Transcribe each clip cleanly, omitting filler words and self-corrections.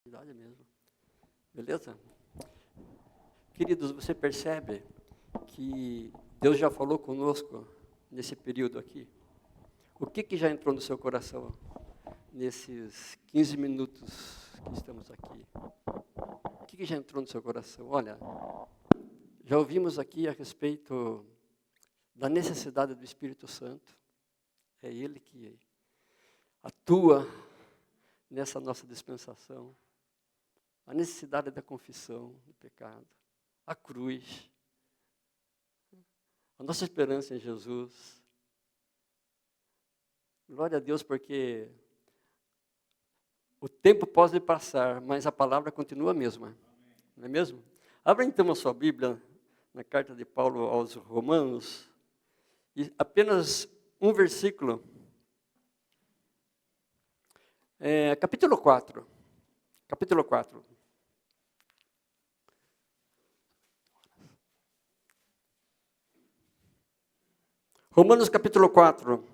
Verdade mesmo. Beleza? Queridos, você percebe que Deus já falou conosco nesse período aqui? O que já entrou no seu coração nesses 15 minutos que estamos aqui? O que já entrou no seu coração? Olha, já ouvimos aqui a respeito da necessidade do Espírito Santo. É Ele que atua nessa nossa dispensação. A necessidade da confissão do pecado, a cruz, a nossa esperança em Jesus. Glória a Deus, porque o tempo pode passar, mas a palavra continua a mesma. Não é mesmo? Abra então a sua Bíblia na carta de Paulo aos Romanos, e apenas um versículo, capítulo 4. Capítulo 4. Romanos capítulo 4,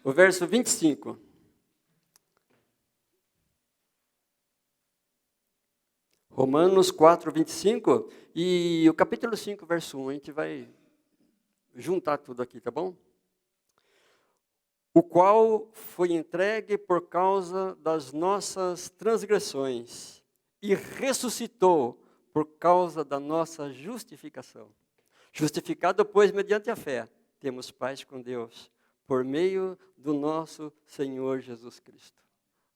o verso 25. Romanos 4, 25 e o capítulo 5, verso 1. A gente vai juntar tudo aqui, tá bom? O qual foi entregue por causa das nossas transgressões e ressuscitou por causa da nossa justificação. Justificado, pois, mediante a fé, temos paz com Deus, por meio do nosso Senhor Jesus Cristo.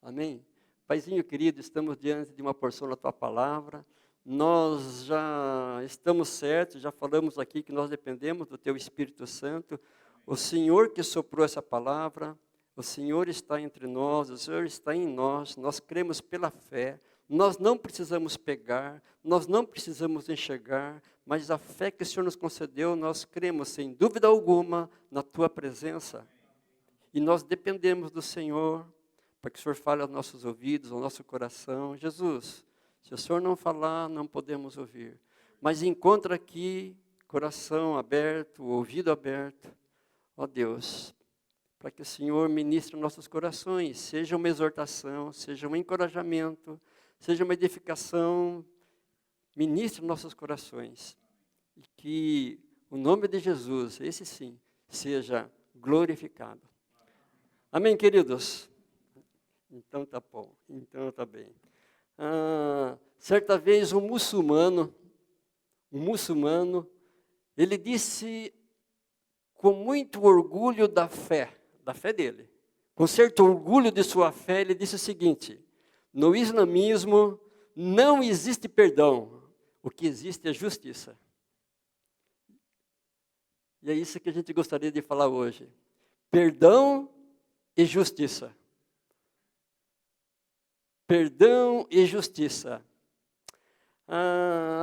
Amém? Paizinho querido, estamos diante de uma porção da Tua Palavra. Nós já estamos certos, já falamos aqui que nós dependemos do Teu Espírito Santo. O Senhor que soprou essa palavra, o Senhor está entre nós, o Senhor está em nós, nós cremos pela fé. Nós não precisamos pegar, nós não precisamos enxergar, mas a fé que o Senhor nos concedeu, nós cremos sem dúvida alguma na Tua presença. E nós dependemos do Senhor, para que o Senhor fale aos nossos ouvidos, ao nosso coração. Jesus, se o Senhor não falar, não podemos ouvir. Mas encontra aqui coração aberto, ouvido aberto, ó Deus, para que o Senhor ministre nossos corações, seja uma exortação, seja um encorajamento, seja uma edificação, ministre nossos corações. E que o nome de Jesus, esse sim, seja glorificado. Amém, queridos? Então tá bom, então tá bem. Certa vez um muçulmano, ele disse com muito orgulho da fé dele, com certo orgulho de sua fé, ele disse o seguinte: no islamismo não existe perdão, o que existe é justiça. E é isso que a gente gostaria de falar hoje. Perdão e justiça. Perdão e justiça.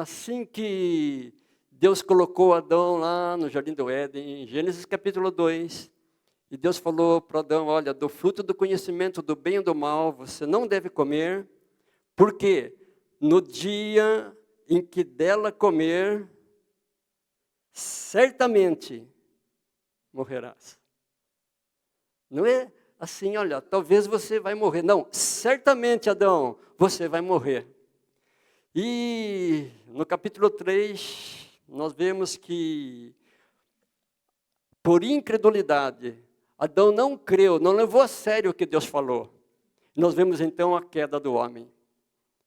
Assim que Deus colocou Adão lá no Jardim do Éden, em Gênesis capítulo 2, e Deus falou para Adão: olha, do fruto do conhecimento do bem e do mal você não deve comer, porque no dia em que dela comer, certamente morrerás. Não é assim, olha, talvez você vai morrer. Não, certamente, Adão, você vai morrer. E no capítulo 3, nós vemos que, por incredulidade, Adão não creu, não levou a sério o que Deus falou. Nós vemos então a queda do homem.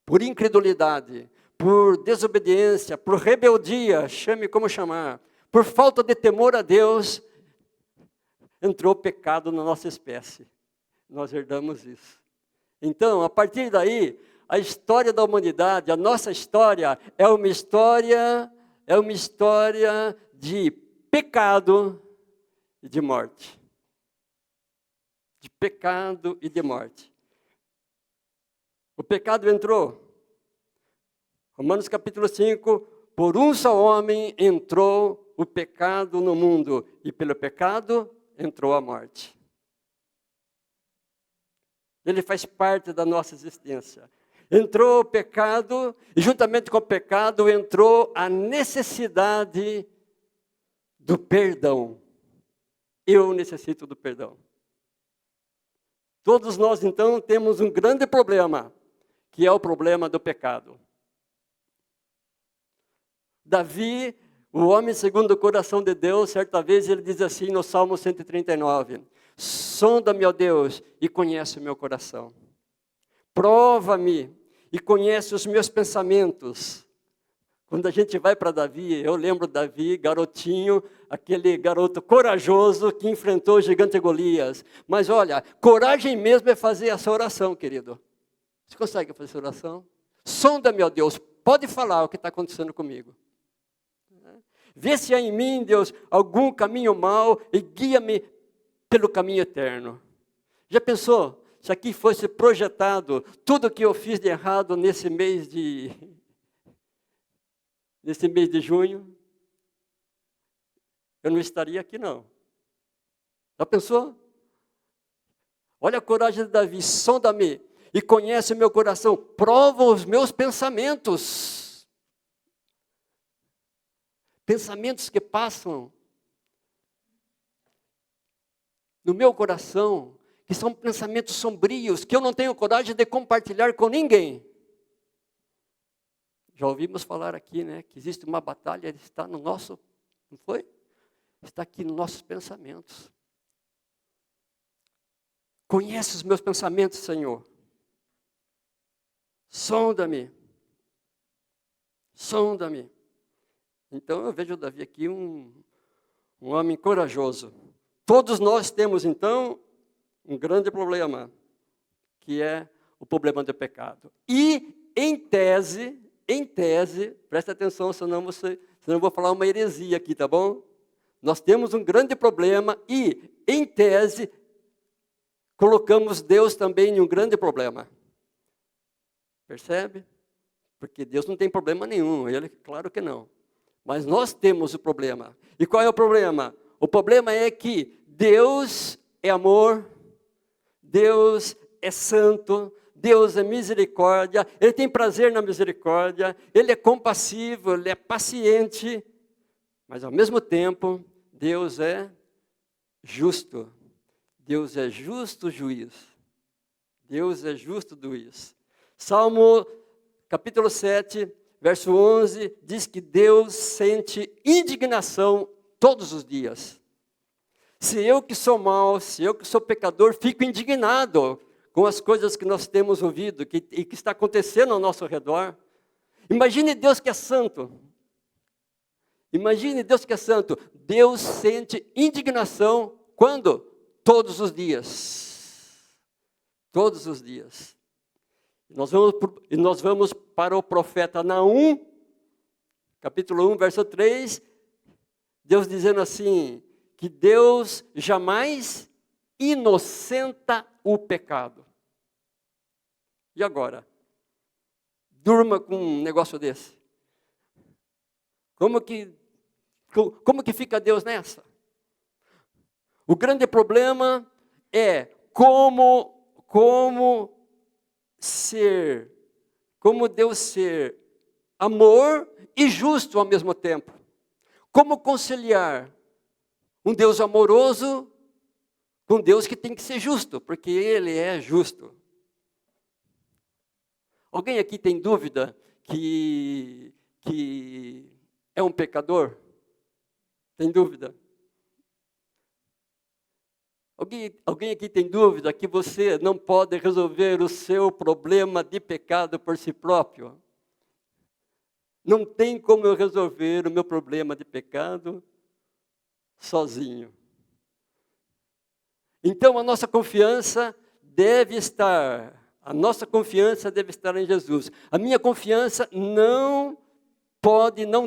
Por incredulidade, por desobediência, por rebeldia, chame como chamar, por falta de temor a Deus, entrou o pecado na nossa espécie. Nós herdamos isso. Então, a partir daí, a história da humanidade, a nossa história, é uma história de pecado e de morte. De pecado e de morte. O pecado entrou. Romanos capítulo 5, por um só homem entrou o pecado no mundo, e pelo pecado entrou a morte. Ele faz parte da nossa existência. Entrou o pecado, e juntamente com o pecado entrou a necessidade do perdão. Eu necessito do perdão. Todos nós, então, temos um grande problema, que é o problema do pecado. Davi, o homem segundo o coração de Deus, certa vez ele diz assim no Salmo 139, sonda-me, ó Deus, e conhece o meu coração. Prova-me e conhece os meus pensamentos. Quando a gente vai para Davi, eu lembro Davi, garotinho, aquele garoto corajoso que enfrentou o gigante Golias. Mas olha, coragem mesmo é fazer essa oração, querido. Você consegue fazer essa oração? Sonda-me, ó Deus, pode falar o que está acontecendo comigo. Vê se há em mim, Deus, algum caminho mau e guia-me pelo caminho eterno. Já pensou, se aqui fosse projetado tudo o que eu fiz de errado nesse mês de junho, eu não estaria aqui não. Já pensou? Olha a coragem de Davi, sonda-me e conhece o meu coração, prova os meus pensamentos. Pensamentos que passam no meu coração, que são pensamentos sombrios, que eu não tenho coragem de compartilhar com ninguém. Já ouvimos falar aqui, né, que existe uma batalha, está no nosso, não foi? Está aqui nos nossos pensamentos. Conhece os meus pensamentos, Senhor. Sonda-me. Sonda-me. Então eu vejo Davi aqui um homem corajoso. Todos nós temos então um grande problema, que é o problema do pecado. E em tese, presta atenção, senão eu vou falar uma heresia aqui, tá bom? Nós temos um grande problema e, em tese, colocamos Deus também em um grande problema. Percebe? Porque Deus não tem problema nenhum, ele, claro que não. Mas nós temos o problema. E qual é o problema? O problema é que Deus é amor, Deus é santo, Deus é misericórdia, Ele tem prazer na misericórdia, Ele é compassivo, Ele é paciente, mas ao mesmo tempo, Deus é justo. Deus é justo juiz. Deus é justo juiz. Salmo capítulo 7, verso 11, diz que Deus sente indignação todos os dias. Se eu que sou mau, se eu que sou pecador, fico indignado com as coisas que nós temos ouvido e que está acontecendo ao nosso redor. Imagine Deus que é santo. Imagine Deus que é santo. Deus sente indignação quando? Todos os dias. Todos os dias. E nós vamos para o profeta Naum, capítulo 1, verso 3, Deus dizendo assim, que Deus jamais inocenta o pecado. E agora? Durma com um negócio desse. Como que fica Deus nessa? O grande problema é como Deus ser amor e justo ao mesmo tempo. Como conciliar um Deus amoroso com Deus que tem que ser justo, porque Ele é justo. Alguém aqui tem dúvida que é um pecador? Tem dúvida? Alguém aqui tem dúvida que você não pode resolver o seu problema de pecado por si próprio? Não tem como eu resolver o meu problema de pecado sozinho. Então a nossa confiança deve estar em Jesus. A minha confiança não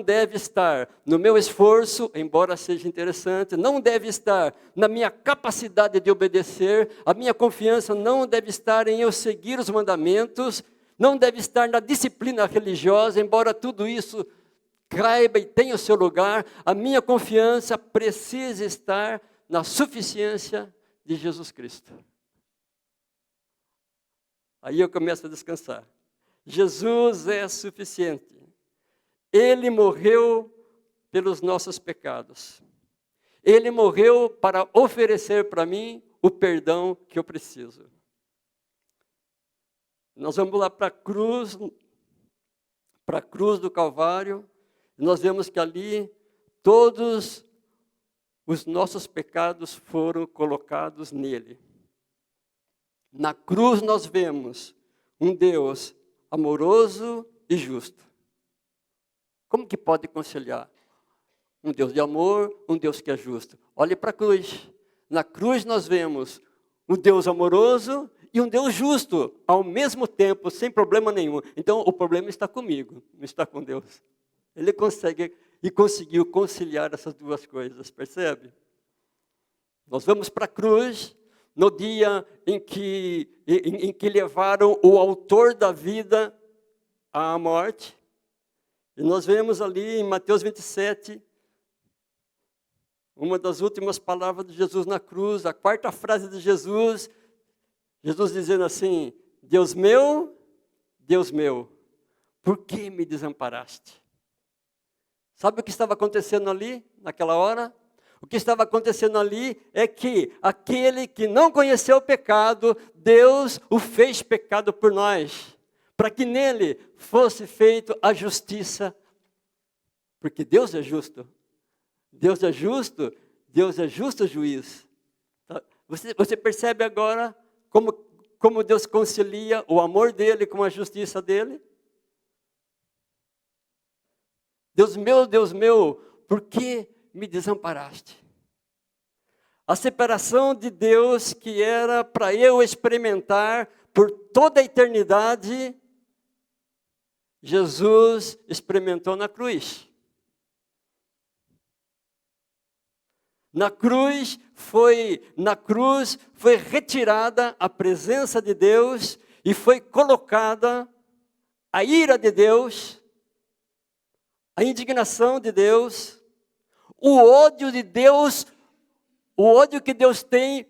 deve estar no meu esforço, embora seja interessante, não deve estar na minha capacidade de obedecer, a minha confiança não deve estar em eu seguir os mandamentos, não deve estar na disciplina religiosa, embora tudo isso caiba e tenha o seu lugar, a minha confiança precisa estar na suficiência de Jesus Cristo. Aí eu começo a descansar. Jesus é suficiente. Ele morreu pelos nossos pecados. Ele morreu para oferecer para mim o perdão que eu preciso. Nós vamos lá para a cruz do Calvário, e nós vemos que ali todos os nossos pecados foram colocados nele. Na cruz nós vemos um Deus amoroso e justo. Como que pode conciliar? Um Deus de amor, um Deus que é justo. Olhe para a cruz. Na cruz nós vemos um Deus amoroso e um Deus justo, ao mesmo tempo, sem problema nenhum. Então, o problema está comigo, não está com Deus. Ele conseguiu conciliar essas duas coisas, percebe? Nós vamos para a cruz, no dia em que levaram o autor da vida à morte. E nós vemos ali em Mateus 27, uma das últimas palavras de Jesus na cruz, a quarta frase de Jesus, Jesus dizendo assim: Deus meu, por que me desamparaste? Sabe o que estava acontecendo ali, naquela hora? O que estava acontecendo ali é que aquele que não conheceu o pecado, Deus o fez pecado por nós, para que nele fosse feita a justiça. Porque Deus é justo. Deus é justo, Deus é justo juiz. Você percebe agora como Deus concilia o amor dele com a justiça dele? Deus meu, por que me desamparaste? A separação de Deus que era para eu experimentar por toda a eternidade, Jesus experimentou na cruz. Na cruz foi retirada a presença de Deus e foi colocada a ira de Deus, a indignação de Deus, o ódio de Deus, o ódio que Deus tem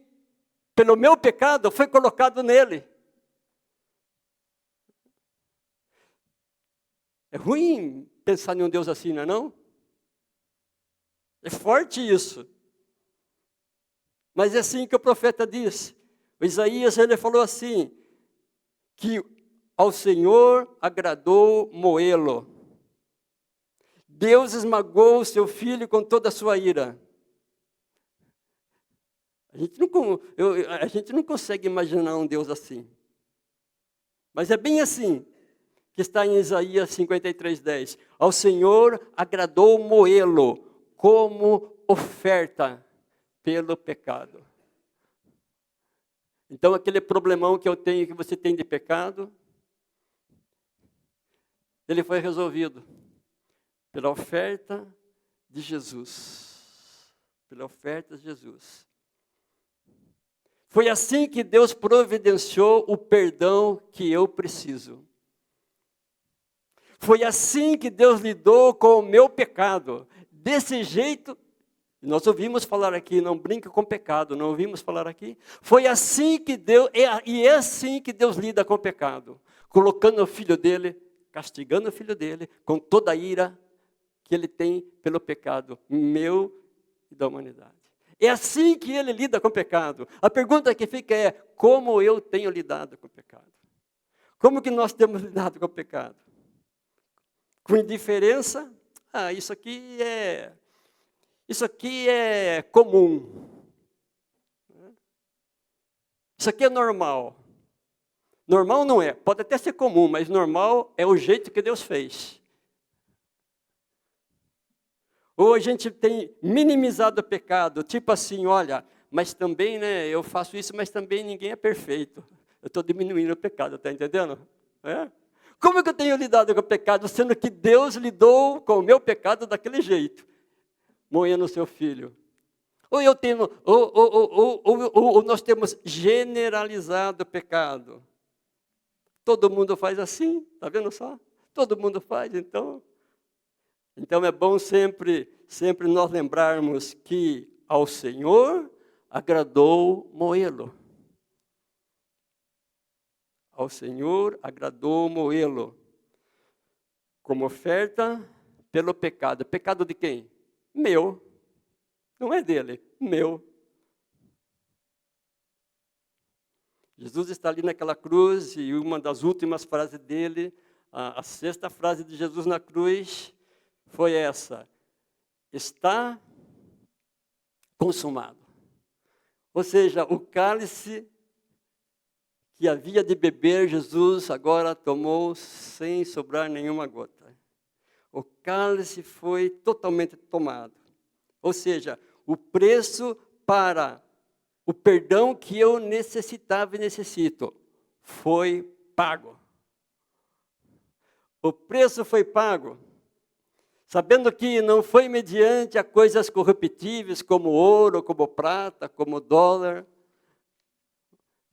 pelo meu pecado foi colocado nele. É ruim pensar em um Deus assim, não é não? É forte isso. Mas é assim que o profeta diz. O Isaías, ele falou assim, que ao Senhor agradou moê-lo. Deus esmagou o seu filho com toda a sua ira. A gente não consegue imaginar um Deus assim. Mas é bem assim, que está em Isaías 53:10. Ao Senhor agradou moê-lo como oferta pelo pecado. Então, aquele problemão que eu tenho, que você tem de pecado, ele foi resolvido pela oferta de Jesus. Pela oferta de Jesus. Foi assim que Deus providenciou o perdão que eu preciso. Foi assim que Deus lidou com o meu pecado. Desse jeito, nós ouvimos falar aqui, não brinca com pecado, não ouvimos falar aqui? Foi assim que Deus, e é assim que Deus lida com o pecado. Colocando o filho dele, castigando o filho dele, com toda a ira que ele tem pelo pecado meu e da humanidade. É assim que ele lida com o pecado. A pergunta que fica é, como eu tenho lidado com o pecado? Como que nós temos lidado com o pecado? Com indiferença? Isso aqui é comum. Isso aqui é normal. Normal não é. Pode até ser comum, mas normal é o jeito que Deus fez. Ou a gente tem minimizado o pecado, tipo assim, olha, mas também, eu faço isso, mas também ninguém é perfeito. Eu estou diminuindo o pecado, está entendendo? Como que eu tenho lidado com o pecado, sendo que Deus lidou com o meu pecado daquele jeito, moendo o seu filho? Ou nós temos generalizado o pecado. Todo mundo faz assim, está vendo só? Todo mundo faz, então é bom sempre nós lembrarmos que ao Senhor agradou moê-lo. Ao Senhor agradou moê-lo. Como oferta pelo pecado. Pecado de quem? Meu. Não é dele, meu. Jesus está ali naquela cruz e uma das últimas frases dele, a sexta frase de Jesus na cruz foi essa: está consumado. Ou seja, o cálice que havia de beber, Jesus agora tomou sem sobrar nenhuma gota. O cálice foi totalmente tomado. Ou seja, o preço para o perdão que eu necessitava e necessito foi pago. O preço foi pago, sabendo que não foi mediante a coisas corruptíveis como ouro, como prata, como dólar,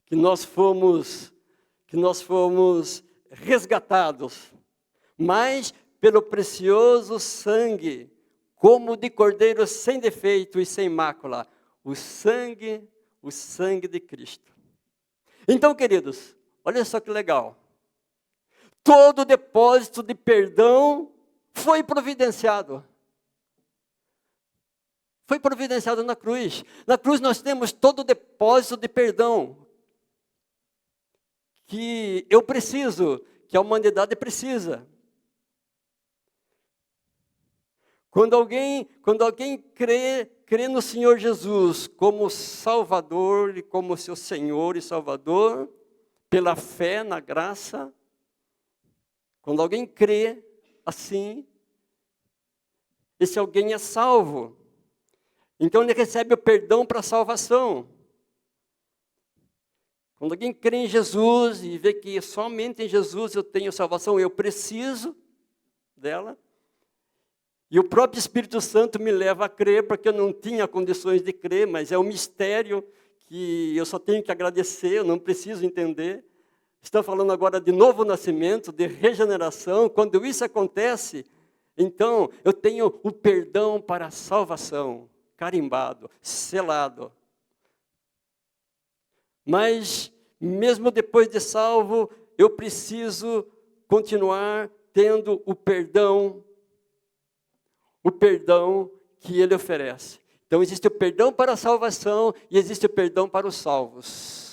que nós fomos resgatados, mas pelo precioso sangue, como de cordeiro sem defeito e sem mácula, o sangue de Cristo. Então, queridos, olha só que legal. Todo depósito de perdão foi providenciado. Foi providenciado na cruz. Na cruz nós temos todo o depósito de perdão que eu preciso, que a humanidade precisa. Quando alguém crê no Senhor Jesus como Salvador e como seu Senhor e Salvador, pela fé na graça, quando alguém crê assim, esse alguém é salvo. Então ele recebe o perdão para a salvação. Quando alguém crê em Jesus e vê que somente em Jesus eu tenho salvação, eu preciso dela. E o próprio Espírito Santo me leva a crer, porque eu não tinha condições de crer, mas é um mistério que eu só tenho que agradecer, eu não preciso entender. Estou falando agora de novo nascimento, de regeneração. Quando isso acontece, então eu tenho o perdão para a salvação, carimbado, selado. Mas, mesmo depois de salvo, eu preciso continuar tendo o perdão que Ele oferece. Então, existe o perdão para a salvação e existe o perdão para os salvos.